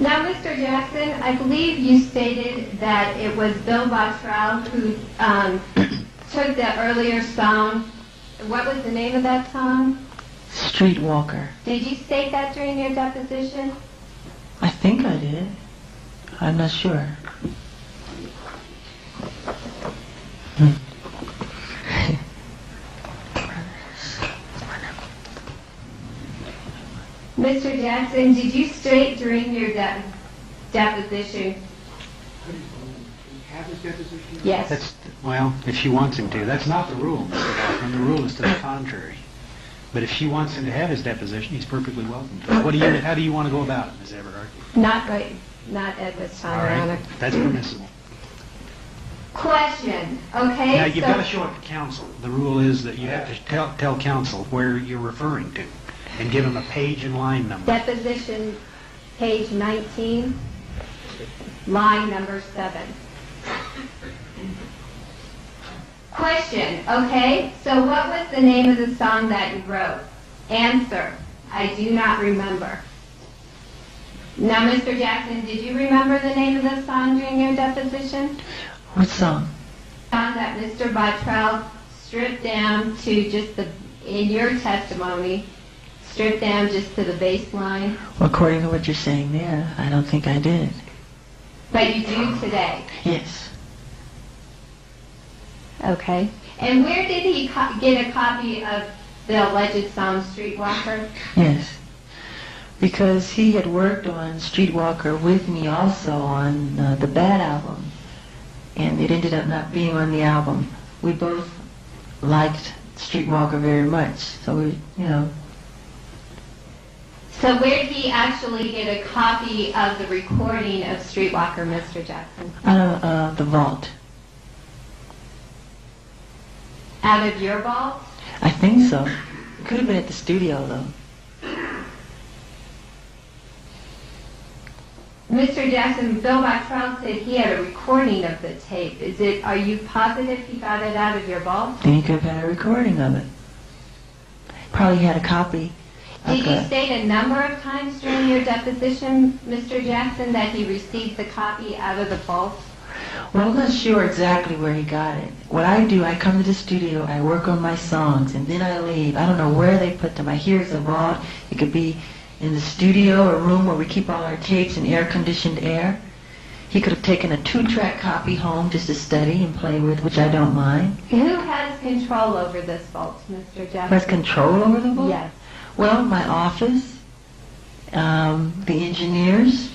Now, Mr. Jackson, I believe you stated that it was Bill Bottrell who took the earlier song. What was the name of that song? Streetwalker. Did you state that during your deposition? I think I did. I'm not sure. Mr. Jackson, did you state during your deposition? Have his deposition? Yes. Well, if she wants him to. That's not the rule, Mr. Hoffman. The rule is to the contrary. But if she wants him to have his deposition, he's perfectly welcome to. How do you want to go about it, Ms. Everhart? Not right. Not at this time, Your Honor. That's permissible. Question. Okay. Now, you've got to show it to counsel. The rule is that you have to tell counsel where you're referring to and give him a page and line number. Deposition, page 19, line number 7. Question. Okay. So what was the name of the song that you wrote? Answer. I do not remember. Now, Mr. Jackson, did you remember the name of the song during your deposition? What song? The song that Mr. Bottrell stripped down to just in your testimony, stripped down just to the bass line. Well, according to what you're saying there, I don't think I did. But you do today? Yes. Okay. And where did he get a copy of the alleged song Streetwalker? Yes. Because he had worked on Streetwalker with me also on the Bad album. And it ended up not being on the album. We both liked Streetwalker very much. So we, So where did he actually get a copy of the recording of Streetwalker, Mr. Jackson? Out of the vault. Out of your vault? I think so. It could have been at the studio, though. Mr. Jackson, Bill Bottrell said he had a recording of the tape. Are you positive he got it out of your vault? Then he could have had a recording of it. Probably had a copy. Did you state a number of times during your deposition, Mr. Jackson, that he received the copy out of the vault? Well, I'm not sure exactly where he got it. What I do, I come to the studio, I work on my songs, and then I leave. I don't know where they put them. I hear it's a vault. It could be in the studio, a room where we keep all our tapes in air-conditioned air. He could have taken a 2-track copy home just to study and play with, which I don't mind. Who has control over this vault, Mr. Jackson? Who has control over the vault? Yes. Well, my office, the engineers,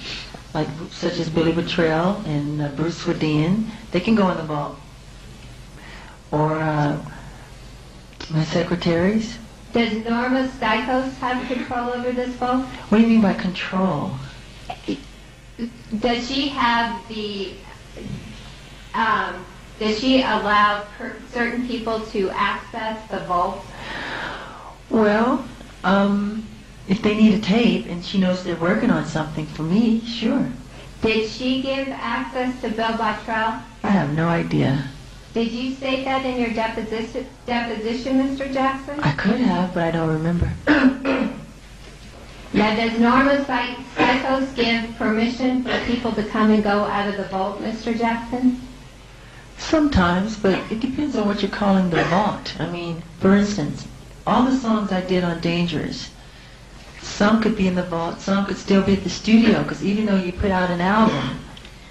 such as Billy Bottrell and Bruce Swedien, they can go in the vault. Or my secretaries. Does Norma Stykos have control over this vault? What do you mean by control? Does she have does she allow certain people to access the vault? Well, if they need a tape and she knows they're working on something for me, sure. Did she give access to Bill Bottrell? I have no idea. Did you state that in your deposition, Mr. Jackson? I could have, but I don't remember. Now, does Norma Stykos give permission for people to come and go out of the vault, Mr. Jackson? Sometimes, but it depends on what you're calling the vault. I mean, for instance, all the songs I did on Dangerous, some could be in the vault, some could still be at the studio, because even though you put out an album,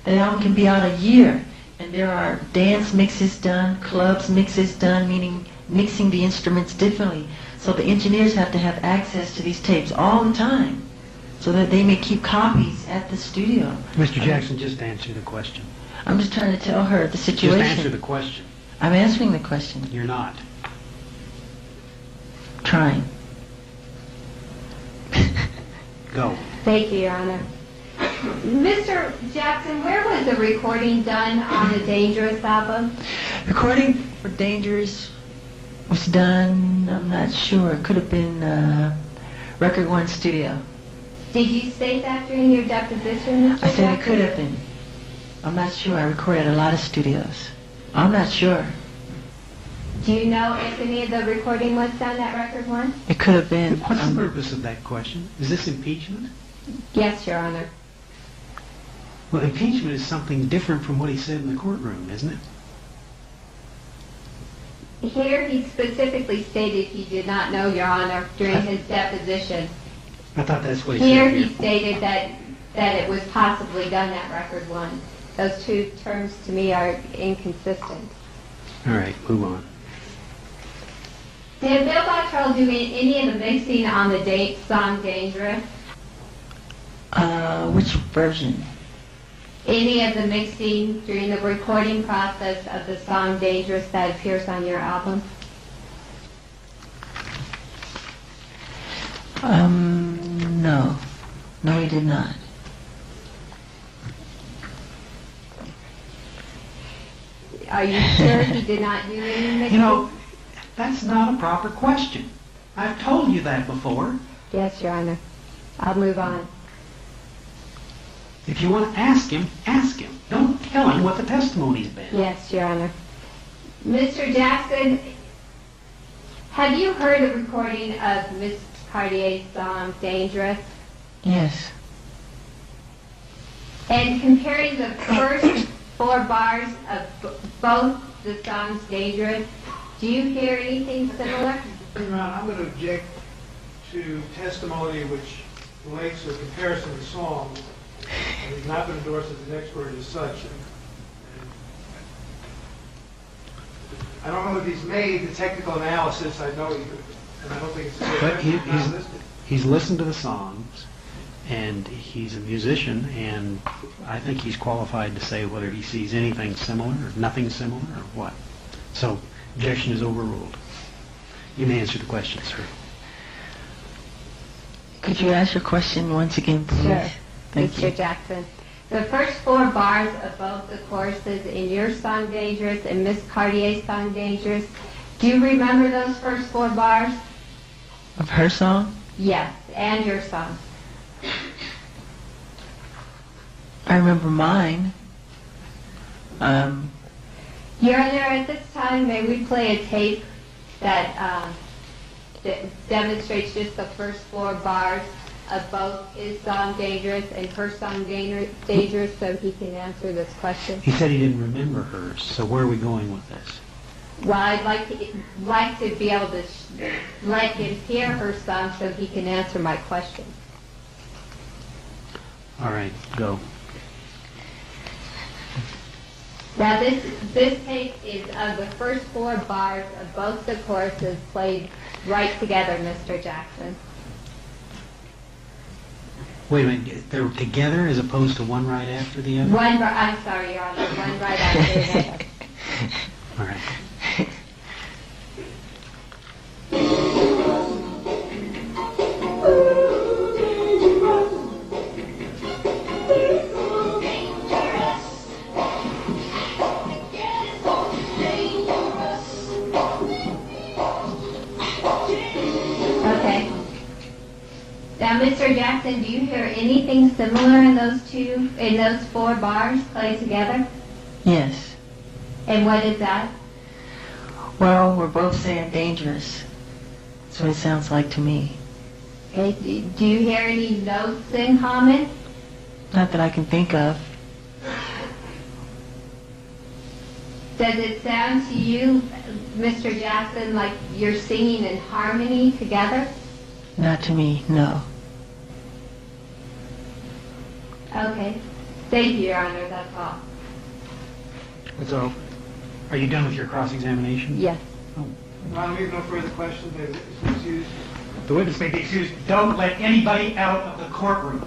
that album can be out a year. And there are dance mixes done, clubs mixes done, meaning mixing the instruments differently. So the engineers have to have access to these tapes all the time so that they may keep copies at the studio. Mr. Jackson, just answer the question. I'm just trying to tell her the situation. Just answer the question. I'm answering the question. You're not. Trying. Go. Thank you, Your Honor. Mr. Jackson, where was the recording done on the Dangerous album? Recording for Dangerous was done, I'm not sure. It could have been Record One Studio. Did you state that during your deposition, Mr. Jackson? I said it could have been. I'm not sure. I recorded a lot of studios. I'm not sure. Do you know if any of the recording was done at Record One? It could have been. What's the purpose of that question? Is this impeachment? Yes, Your Honor. Well, impeachment is something different from what he said in the courtroom, isn't it? Here he specifically stated he did not know, Your Honor, during his deposition. I thought that's what he Here said. he stated that it was possibly done at record one. Those two terms to me are inconsistent. All right, move on. Did Bill Bottrell do any of the mixing on the song Dangerous? Which version? Any of the mixing during the recording process of the song Dangerous that appears on your album? No. No, he did not. Are you sure he did not do any mixing? You know, that's not a proper question. I've told you that before. Yes, Your Honor. I'll move on. If you want to ask him, ask him. Don't tell him what the testimony's been. Yes, Your Honor. Mr. Jackson, have you heard the recording of Miss Cartier's song Dangerous? Yes. And comparing the first 4 bars of both the songs Dangerous, do you hear anything similar? Your Honor, I'm going to object to testimony which relates to a comparison of songs and has not been endorsed as an expert as such. I don't know if he's made the technical analysis. I know he, and I don't think it's But not listed. he's listened to the songs, and he's a musician, and I think he's qualified to say whether he sees anything similar or nothing similar or what. So, objection is overruled. You may answer the question, sir. Could you ask your question once again, please? Sure. Thank Mr. you. Jackson. The first 4 bars of both the choruses in your song Dangerous and Miss Cartier's song Dangerous, do you remember those first 4 bars? Of her song? Yes, and your song. I remember mine. Your Honor, at this time, may we play a tape that demonstrates just the first 4 bars of both his song Dangerous and her song Dangerous so he can answer this question? He said he didn't remember hers, so where are we going with this? Well, I'd like to be able to let him hear her song so he can answer my question. All right, go. Now, this tape is of the first 4 bars of both the choruses played right together, Mr. Jackson. Wait a minute, they're together as opposed to one right after the other? I'm sorry, Your Honor, one right after the other. All right. Okay. Now, Mr. Jackson, do you hear anything similar in those 4 bars played together? Yes. And what is that? Well, we're both saying dangerous. That's what it sounds like to me. Okay. Do you hear any notes in common? Not that I can think of. Does it sound to you, Mr. Jackson, like you're singing in harmony together? Not to me, no. Okay. Thank you, Your Honor. That's all. So, are you done with your cross-examination? Yes. Your Honor, we have no further questions. May the witness be excused. The witness may be excused. Don't let anybody out of the courtroom.